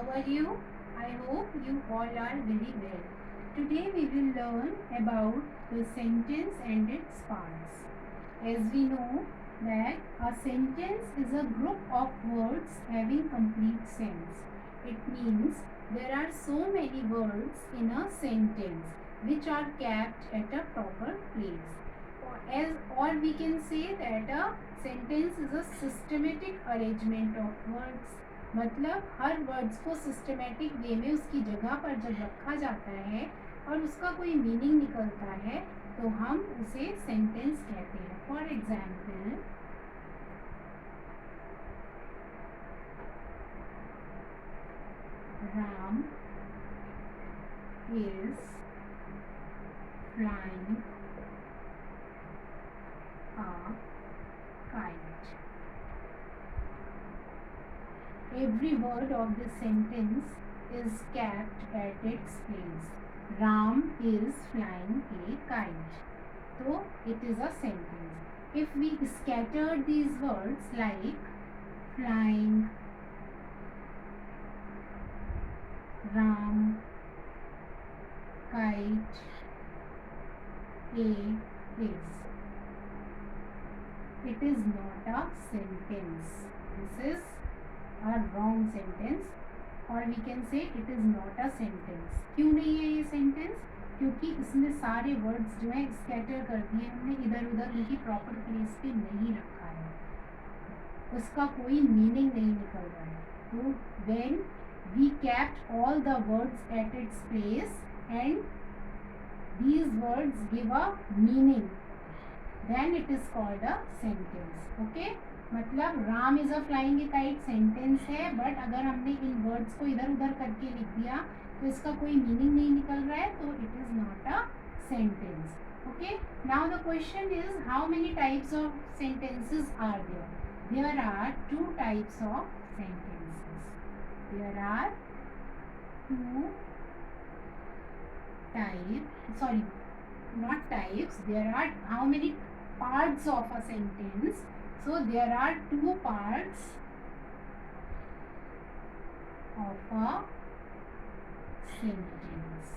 How are you? I hope you all are very well. Today we will learn about the sentence and its parts. As we know that a sentence is a group of words having complete sense. It means there are so many words in a sentence which are kept at a proper place. Or we can say that a sentence is a systematic arrangement of words. मतलब हर words को systematic way में उसकी जगह पर जब रखा जाता है और उसका कोई मीनिंग निकलता है तो हम उसे सेंटेंस कहते हैं. For example, Ram is flying a kite. Every word of this sentence is kept at its place. Ram is flying a kite. So it is a sentence. If we scatter these words like flying, Ram, kite, a is, it is not a sentence. This is a wrong sentence, or we can say it is not a sentence. क्यों नहीं है ये sentence? क्योंकि इसमें सारे words जो हैं scatter कर दिए हमने, इधर उधर उनकी proper place पे नहीं रखा है, उसका कोई meaning नहीं निकल रहा है. तो when we kept all the words at its place and these words give a meaning, then it is called a sentence. Okay? मतलब Ram is a flying A kite sentence है, बट अगर हमने इन वर्ड्स को इधर उधर करके लिख दिया तो इसका कोई मीनिंग नहीं निकल रहा है, तो it is not a sentence. Okay, now the question is how many types of sentences are there. There are two types of sentences. There are two type not types, there are how many parts of a sentence. So there are two parts of a sentence.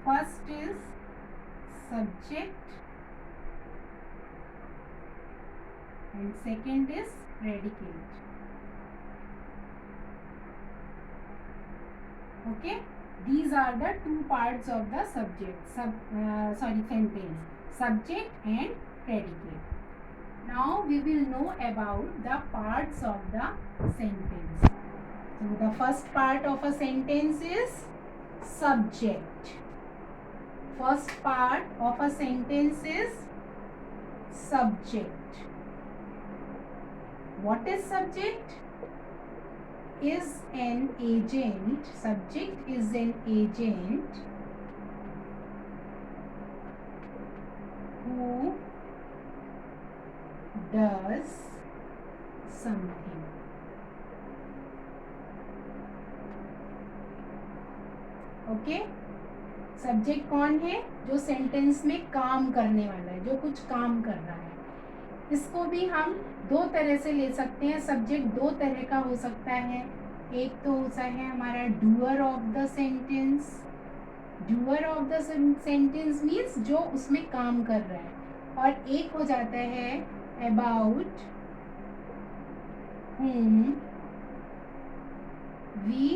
First is subject and second is predicate. Okay, these are the two parts of the subject, sentence, subject and predicate. Now we will know about the parts of the sentence. So the first part of a sentence is subject. First part of a sentence is subject. What is subject? Is an agent. Subject is an agent who does something. Okay, subject कौन है? जो sentence में काम करने वाला है, जो कुछ काम कर रहा है. इसको भी हम दो तरह से ले सकते हैं. सब्जेक्ट दो तरह का हो सकता है. एक तो होता है हमारा doer of the sentence. Doer of the sentence means जो उसमें काम कर रहा है. और एक हो जाता है about whom we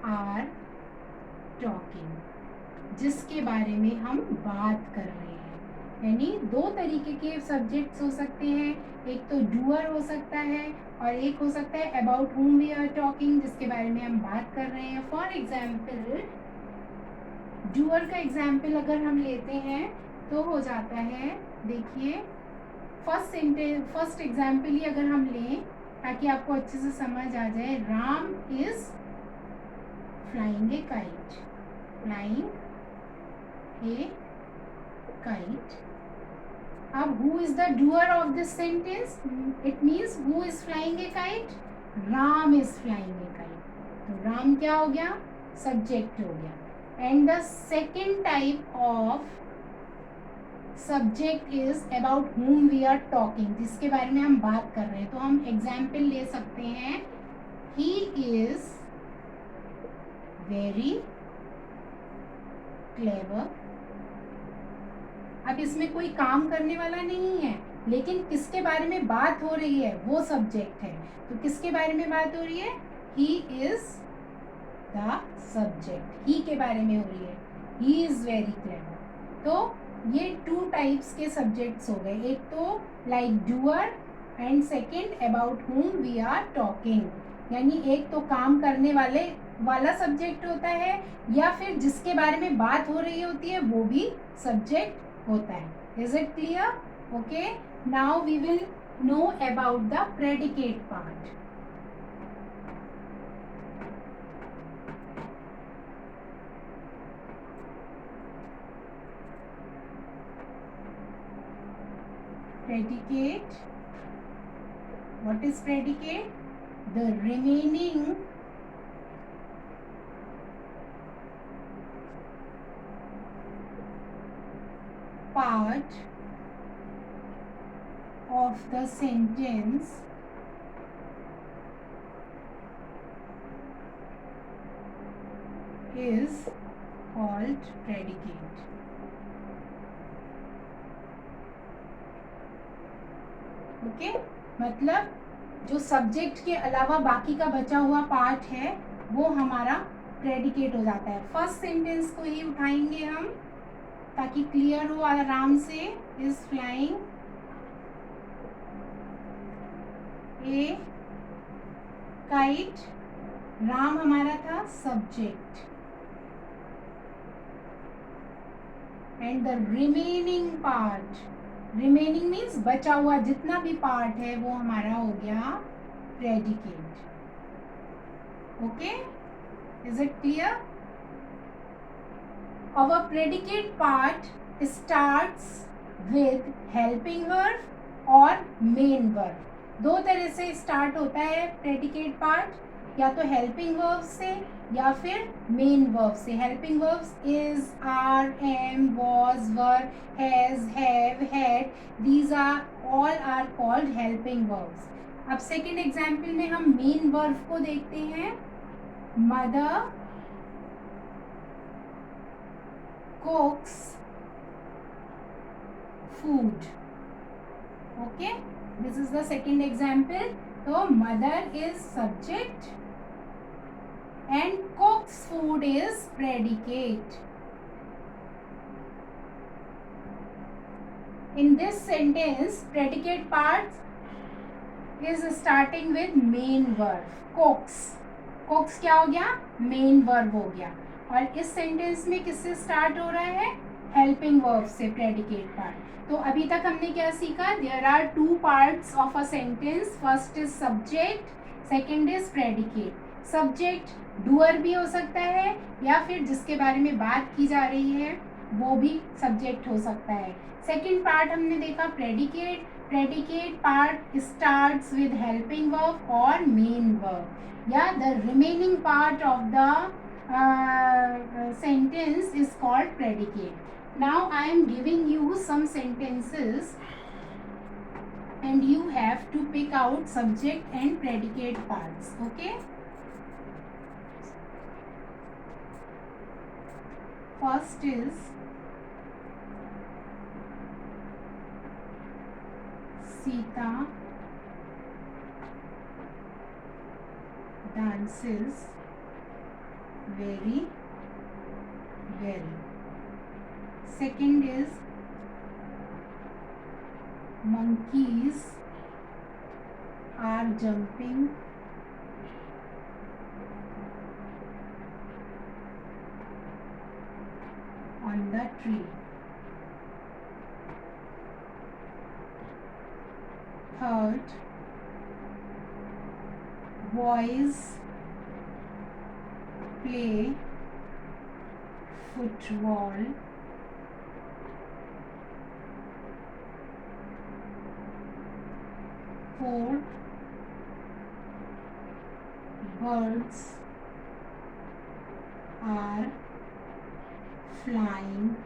are talking, जिसके बारे में हम बात कर रहे हैं. यानी दो तरीके के सब्जेक्ट्स हो सकते हैं. एक तो डूअर हो सकता है और एक हो सकता है about whom we are talking, जिसके बारे में हम बात कर रहे हैं. फॉर एग्जाम्पल, डूअर का एग्जाम्पल अगर हम लेते हैं तो हो जाता है, देखिए फर्स्ट एग्जाम्पल ही अगर हम लें ताकि आपको अच्छे से समझ आ जाए. Ram is flying A kite. Flying A kite. अब who is the doer of this sentence? It means who is flying a kite? Ram is flying a kite. तो राम क्या हो गया? सब्जेक्ट हो गया. And the second type of subject is about whom we are talking, जिसके बारे में हम बात कर रहे हैं. तो हम एग्जाम्पल ले सकते हैं, ही इज वेरी क्लेवर. अब इसमें कोई काम करने वाला नहीं है, लेकिन किसके बारे में बात हो रही है, वो सब्जेक्ट है. तो किसके बारे में बात हो रही है, ही इज द सब्जेक्ट, ही के बारे में हो रही है, ही इज वेरी क्लेवर. तो ये 2 टाइप्स के सब्जेक्ट्स हो गए, एक तो like doer and second about whom we are talking. यानी एक तो काम करने वाला सब्जेक्ट होता है, या फिर जिसके बारे में बात हो रही होती है वो भी सब्जेक्ट होता है. Is it clear? Okay, now we will know about the predicate part. Predicate. What is predicate? The remaining part of the sentence is called predicate. Okay, मतलब जो सब्जेक्ट के अलावा बाकी का बचा हुआ पार्ट है वो हमारा प्रेडिकेट हो जाता है. फर्स्ट सेंटेंस को ही उठाएंगे हम ताकि क्लियर हो आराम से. Is flying A kite. Ram हमारा था subject, and the remaining part, remaining means बचा हुआ जितना भी पार्ट है वो हमारा हो गया predicate. Okay, is it clear? Our predicate part starts with helping verb और main verb. 2 तरह से स्टार्ट होता है प्रेडिकेट पार्ट, या तो हेल्पिंग वर्ब से या फिर मेन वर्ब से. Helping verbs is, are, am, was, were, has, have, had, these are all called helping verbs. अब सेकेंड एग्जाम्पल में हम मेन वर्ब को देखते हैं. Mother cooks food. Okay, this is the second example. So mother is subject and cooks food is predicate. In this sentence predicate part is starting with main verb cooks. cooks क्या हो गया, main verb हो गया. और इस sentence में किससे start हो रहा है, हेल्पिंग वर्ब से प्रेडिकेट पार्ट. तो अभी तक हमने क्या सीखा, there are 2 parts of a sentence. First is subject, second is predicate. Subject doer भी हो सकता है, या फिर जिसके बारे में बात की जा रही है वो भी सब्जेक्ट हो सकता है. सेकंड पार्ट हमने देखा predicate. Predicate part starts with helping verb और मेन वर्ब, या the remaining part of the sentence is called predicate. Now I am giving you some sentences and you have to pick out subject and predicate parts. Okay, first is Sita dances very well. Second is monkeys are jumping on the tree. Third, boys play football Fourth, birds are flying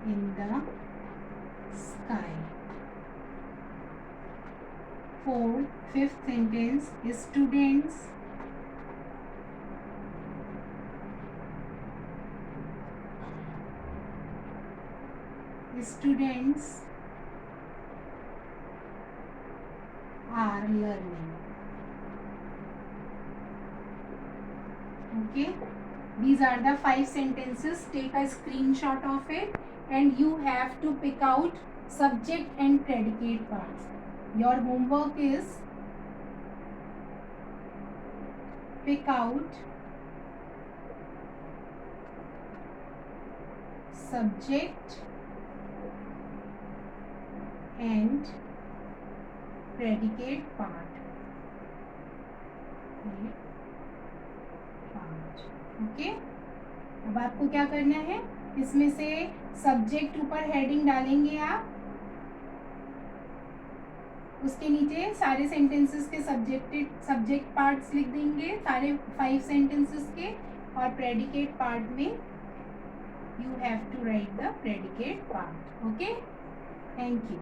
in the sky. Fifth sentence, students are learning. Okay, these are the 5 sentences. Take a screenshot of it and you have to pick out subject and predicate parts. Your homework is pick out subject and predicate part. Okay, अब आपको क्या करना है, इसमें से subject ऊपर heading डालेंगे आप, उसके नीचे सारे सेंटेंसेस के सब्जेक्ट पार्ट्स लिख देंगे, सारे 5 सेंटेंसेस के, और प्रेडिकेट पार्ट में you have to write the predicate part. Okay, thank you.